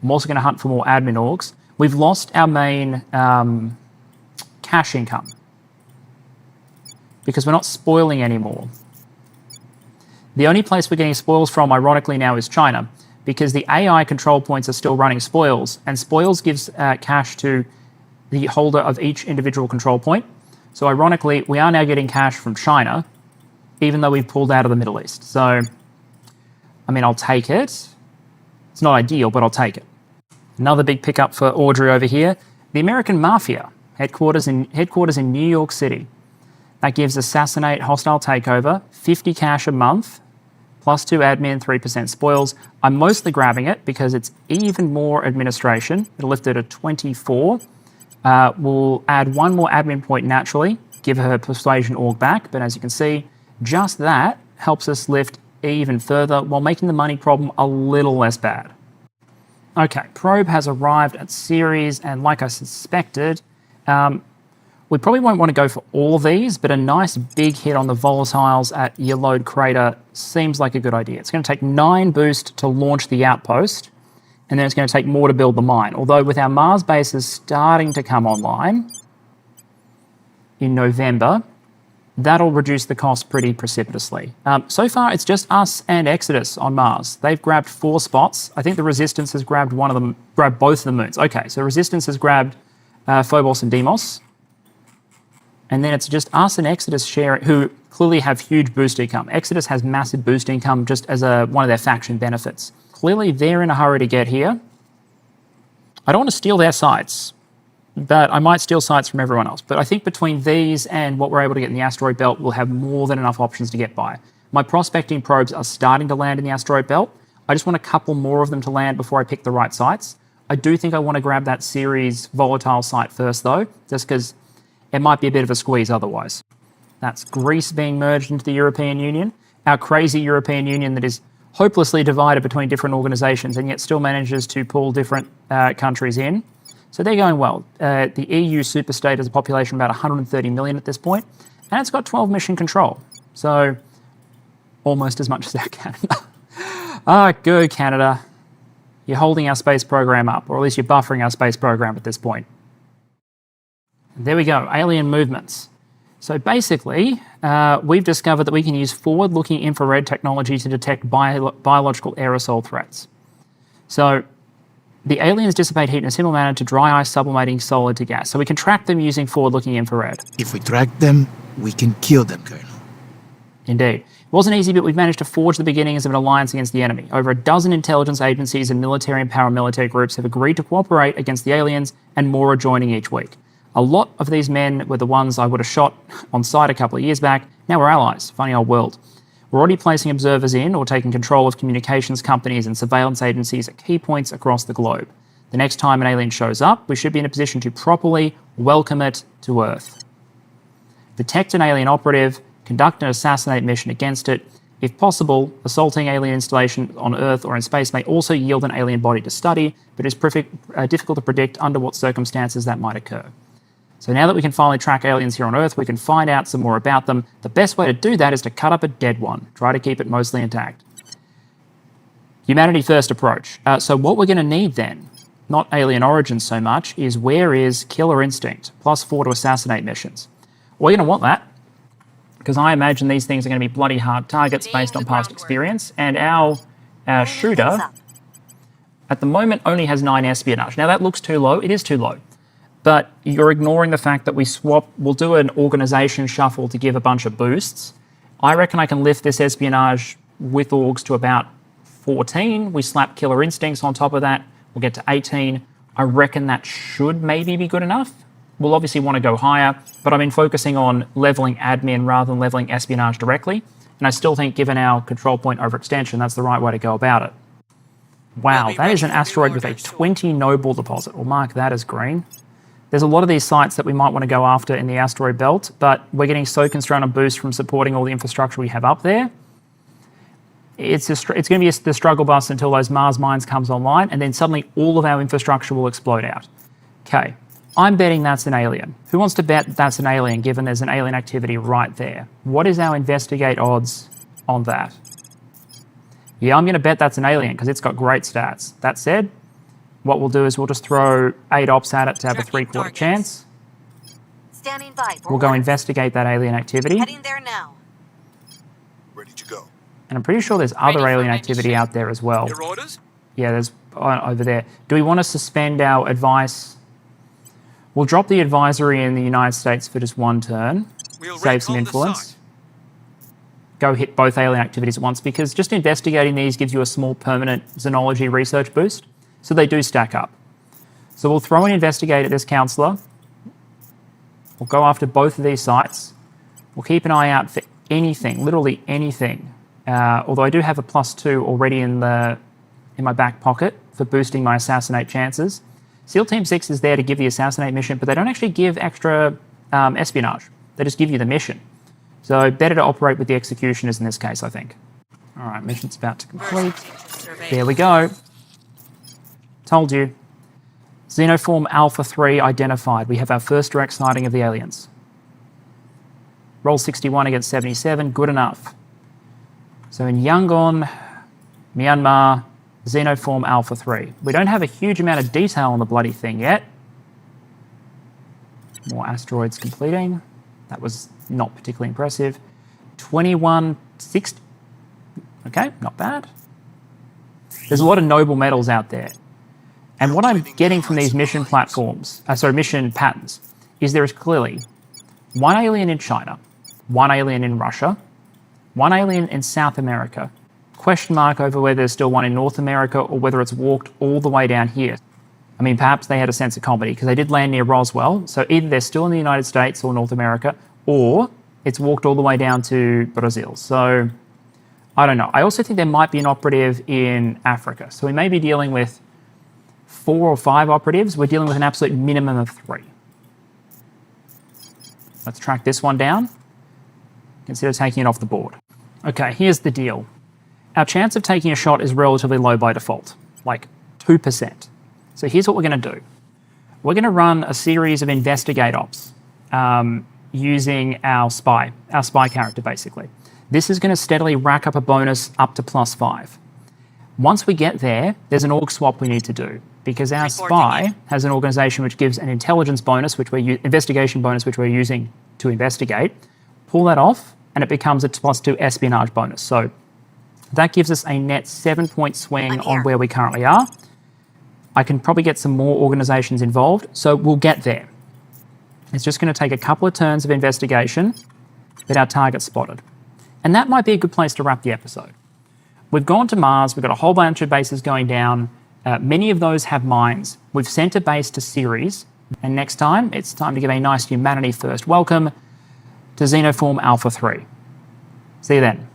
I'm also going to hunt for more admin orgs. We've lost our main cash income because we're not spoiling anymore. The only place we're getting spoils from, ironically, now is China, because the AI control points are still running spoils, and spoils gives cash to the holder of each individual control point. So ironically, we are now getting cash from China, even though we've pulled out of the Middle East. So, I mean, I'll take it. It's not ideal, but I'll take it. Another big pickup for Audrey over here, the American Mafia, headquarters in New York City. That gives assassinate, hostile takeover, 50 cash a month, plus 2 admin, 3% spoils. I'm mostly grabbing it because it's even more administration. It'll lift it to 24. We'll add 1 more admin point naturally, give her persuasion org back, but as you can see, just that helps us lift even further while making the money problem a little less bad. Okay, probe has arrived at Ceres, and like I suspected, we probably won't want to go for all of these, but a nice big hit on the volatiles at Yellow Crater seems like a good idea. It's going to take 9 boost to launch the outpost, and then it's going to take more to build the mine. Although with our Mars bases starting to come online in November, that'll reduce the cost pretty precipitously. So far, it's just us and Exodus on Mars. They've grabbed 4 spots. I think the Resistance has grabbed both of the moons. Okay, so Resistance has grabbed Phobos and Deimos. And then it's just us and Exodus share, who clearly have huge boost income. Exodus has massive boost income just as one of their faction benefits. Clearly, they're in a hurry to get here. I don't want to steal their sites, but I might steal sites from everyone else. But I think between these and what we're able to get in the asteroid belt, we'll have more than enough options to get by. My prospecting probes are starting to land in the asteroid belt. I just want a couple more of them to land before I pick the right sites. I do think I want to grab that Ceres volatile site first, though, just because it might be a bit of a squeeze otherwise. That's Greece being merged into the European Union, our crazy European Union that is hopelessly divided between different organisations and yet still manages to pull different countries in. So they're going well. The EU superstate has a population of about 130 million at this point, and it's got 12 mission control. So almost as much as our Canada. Go Canada. You're holding our space program up, or at least you're buffering our space program at this point. There we go, alien movements. So basically, we've discovered that we can use forward-looking infrared technology to detect biological aerosol threats. So the aliens dissipate heat in a similar manner to dry ice sublimating solid to gas. So we can track them using forward-looking infrared. If we track them, we can kill them, Colonel. Indeed. It wasn't easy, but we've managed to forge the beginnings of an alliance against the enemy. Over a dozen intelligence agencies and military and paramilitary groups have agreed to cooperate against the aliens, and more are joining each week. A lot of these men were the ones I would have shot on sight a couple of years back. Now we're allies. Funny old world. We're already placing observers in or taking control of communications companies and surveillance agencies at key points across the globe. The next time an alien shows up, we should be in a position to properly welcome it to Earth. Detect an alien operative, conduct an assassinate mission against it. If possible, assaulting alien installation on Earth or in space may also yield an alien body to study, but it's difficult to predict under what circumstances that might occur. So now that we can finally track aliens here on Earth, we can find out some more about them. The best way to do that is to cut up a dead one. Try to keep it mostly intact. Humanity first approach. So what we're going to need then, not alien origins so much, is where is Killer Instinct, +4 to assassinate missions. We're going to want that, because I imagine these things are going to be bloody hard targets based on past experience, and our shooter at the moment only has 9 espionage. Now that looks too low. It is too low. But you're ignoring the fact that we'll do an organisation shuffle to give a bunch of boosts. I reckon I can lift this espionage with orgs to about 14. We slap Killer Instincts on top of that. We'll get to 18. I reckon that should maybe be good enough. We'll obviously want to go higher, but I've been focusing on levelling admin rather than levelling espionage directly. And I still think, given our control point overextension, that's the right way to go about it. Wow, that is an asteroid with a 20 noble deposit. We'll mark that as green. There's a lot of these sites that we might want to go after in the asteroid belt, but we're getting so constrained on boost from supporting all the infrastructure we have up there it's going to be the struggle bus until those Mars mines comes online, and then suddenly all of our infrastructure will explode out. Okay, I'm betting that's an alien. Who wants to bet that's an alien, given there's an alien activity right there? What is our investigate odds on that? Yeah, I'm going to bet that's an alien because it's got great stats. That said, what we'll do is we'll just throw 8 ops at it to have a 3/4 chance. Standing by. We'll go investigate that alien activity. Heading there now. Ready to go. And I'm pretty sure there's Ready other for alien my activity mission. out there as well. Your orders? Yeah, there's over there. Do we want to suspend our advice? We'll drop the advisory in the United States for just 1 turn. We'll Save some recon the influence. site. Go hit both alien activities at once, because just investigating these gives you a small permanent xenology research boost. So they do stack up. So we'll throw an investigate at this councillor. We'll go after both of these sites. We'll keep an eye out for anything, literally anything. Although I do have a +2 already in my back pocket for boosting my assassinate chances. SEAL Team 6 is there to give the assassinate mission, but they don't actually give extra espionage. They just give you the mission. So better to operate with the executioners in this case, I think. All right, mission's about to complete. There we go. Told you. Xenoform Alpha 3 identified. We have our first direct sighting of the aliens. Roll 61 against 77, good enough. So in Yangon, Myanmar, Xenoform Alpha 3. We don't have a huge amount of detail on the bloody thing yet. More asteroids completing. That was not particularly impressive. 2160. Okay, not bad. There's a lot of noble metals out there. And what I'm getting from these mission platforms, mission patterns, is there is clearly 1 alien in China, 1 alien in Russia, 1 alien in South America, question mark over whether there's still 1 in North America or whether it's walked all the way down here. I mean, perhaps they had a sense of comedy because they did land near Roswell, so either they're still in the United States or North America, or it's walked all the way down to Brazil. So, I don't know. I also think there might be an operative in Africa. So we may be dealing with 4 or 5 operatives. We're dealing with an absolute minimum of 3. Let's track this one down. Consider taking it off the board. Okay, here's the deal. Our chance of taking a shot is relatively low by default, like 2%. So here's what we're going to do. We're going to run a series of investigate ops using our spy character, basically. This is going to steadily rack up a bonus up to +5. Once we get there, there's an org swap we need to do, because our spy has an organization which gives an intelligence bonus, investigation bonus, which we're using to investigate. Pull that off, and it becomes a +2 espionage bonus. So that gives us a net 7-point swing on where we currently are. I can probably get some more organizations involved, so we'll get there. It's just going to take a couple of turns of investigation, get our target spotted. And that might be a good place to wrap the episode. We've gone to Mars, we've got a whole bunch of bases going down. Many of those have mines. We've sent a base to Ceres, and next time, it's time to give a nice humanity first welcome to Xenoform Alpha 3. See you then.